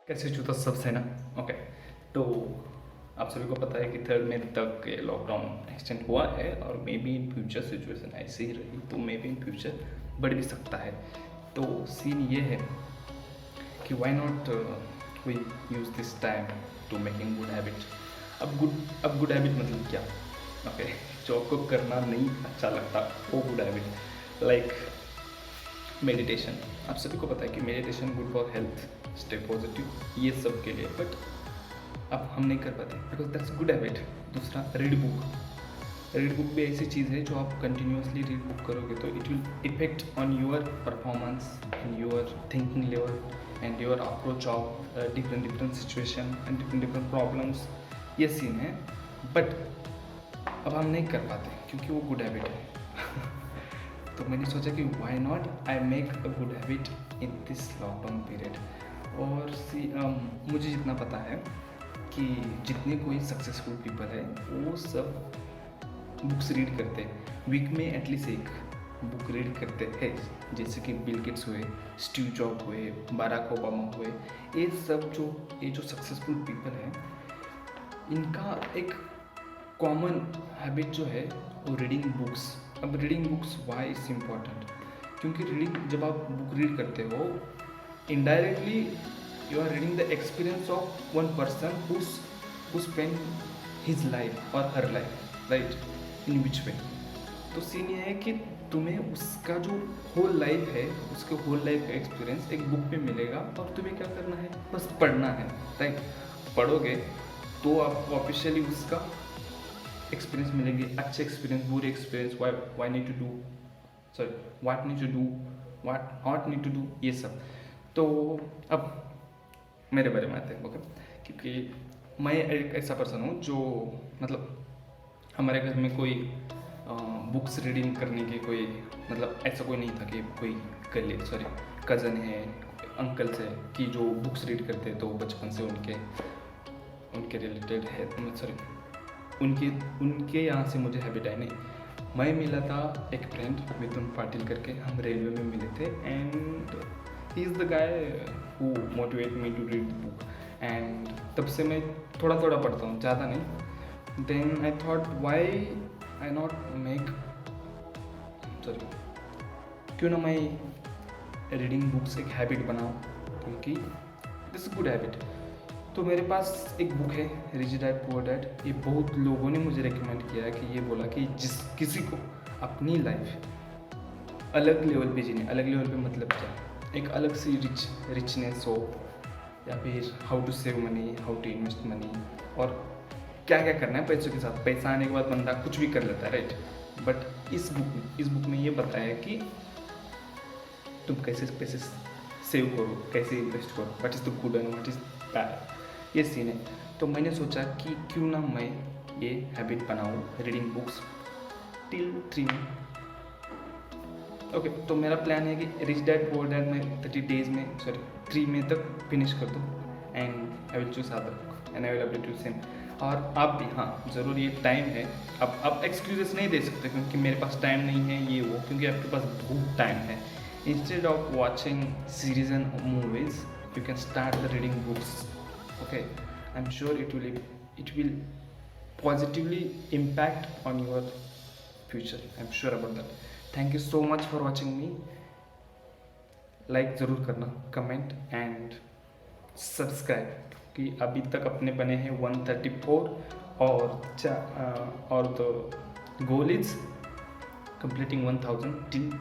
कैसे छूता सबसे ना। ओके, तो आप सभी को पता है कि 3 मई तक ये लॉकडाउन एक्सटेंड हुआ है और may be in future situation ऐसे ही रही तो मे बी इन फ्यूचर बढ़ भी सकता है। तो सीन ये है कि why not we use this time to making good habit. अब गुड हैबिट मतलब क्या? ओके, जो आपको करना नहीं अच्छा लगता वो गुड हैबिट, लाइक मेडिटेशन। आप सभी को पता है कि meditation good for health, stay positive, ये सब के लिए, बट अब हम नहीं कर पाते बिकॉज दैट्स गुड हैबिट। दूसरा, रीड बुक भी ऐसी चीज़ है जो आप कंटिन्यूसली रीड बुक करोगे तो it will effect on your performance and your thinking level and your approach of different situation and different problems. ये सीन है, बट अब हम नहीं कर पाते क्योंकि वो गुड हैबिट है। तो मैंने सोचा कि why not I make a good habit in this lockdown period. और मुझे जितना पता है कि जितने कोई सक्सेसफुल पीपल है वो सब बुक्स रीड करते हैं, वीक में एटलीस्ट एक बुक रीड करते हैं। जैसे कि बिल गेट्स हुए, स्टीव जॉब हुए, बाराक ओबामा हुए, ये जो सक्सेसफुल पीपल हैं इनका एक कॉमन हैबिट जो है वो रीडिंग बुक्स। अब reading books why is important, क्योंकि जब आप बुक रीड करते हो indirectly you are reading the experience of one person who spend his life और हर लाइफ, राइट, इन विच वे। तो सीन ये है कि तुम्हें उसका जो होल लाइफ है, उसके होल लाइफ का एक्सपीरियंस एक बुक में मिलेगा और तुम्हें क्या करना है, बस पढ़ना है, राइट। पढ़ोगे तो आपको ऑफिशियली उसका एक्सपीरियंस मिलेंगे, अच्छे एक्सपीरियंस, बुरे experience, why need to do, sorry what need to do, what not need to do, ये सब। तो अब मेरे बारे में आते हैं, ओके, क्योंकि मैं एक ऐसा पर्सन हूँ जो मतलब हमारे घर में कोई बुक्स रीडिंग करने की कोई मतलब ऐसा कोई नहीं था कि कोई कज़न है, अंकल्स है कि जो बुक्स रीड करते हैं तो बचपन से उनके रिलेटेड है, उनके यहाँ से मुझे हैबिट है नहीं। मैं मिला था एक फ्रेंड मिथुन पाटिल करके, हम रेलवे में मिले थे and he is the guy who motivate me to read the book. And तब से मैं थोड़ा थोड़ा पढ़ता हूँ, ज़्यादा नहीं। Then I thought why I not make क्यों ना मैं रीडिंग बुक्स एक हैबिट बनाऊँ, क्योंकि दिस गुड हैबिट। तो मेरे पास एक बुक है, रिच डैड पुअर डैड। ये बहुत लोगों ने मुझे रेकमेंड किया है कि ये बोला कि जिस किसी को अपनी लाइफ अलग लेवल पे जीनी, अलग लेवल पे मतलब क्या, एक अलग सी रिचनेस हो, या फिर how to save money, how to invest money, और क्या क्या करना है पैसों के साथ। पैसा आने के बाद बंदा कुछ भी कर लेता है, राइट। बट इस बुक में ये बताया है कि तुम कैसे पैसे सेव करो, कैसे इन्वेस्ट करो, what is the good and what is bad, ये सीन है। तो मैंने सोचा कि क्यों ना मैं ये हैबिट बनाऊँ, रीडिंग बुक्स टिल 3 में। ओके, तो मेरा प्लान है कि रिच डैड पुअर डैड में 3 मई तक फिनिश कर दूँ and I will choose other book and I will update you same. और आप भी, हाँ ज़रूर, ये टाइम है। अब आप एक्सक्यूजेस नहीं दे सकते क्योंकि मेरे पास टाइम नहीं है, ये वो, क्योंकि आपके पास बहुत टाइम है। Instead of watching series and movies, you can start the reading books. Okay, I'm sure it will positively impact on your future. I'm sure about that. Thank you so much for watching me. Like ज़रूर करना, comment and subscribe कि अभी तक अपने बने हैं 134 और the goal is completing 1000 till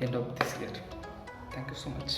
end of this year. Thank you so much.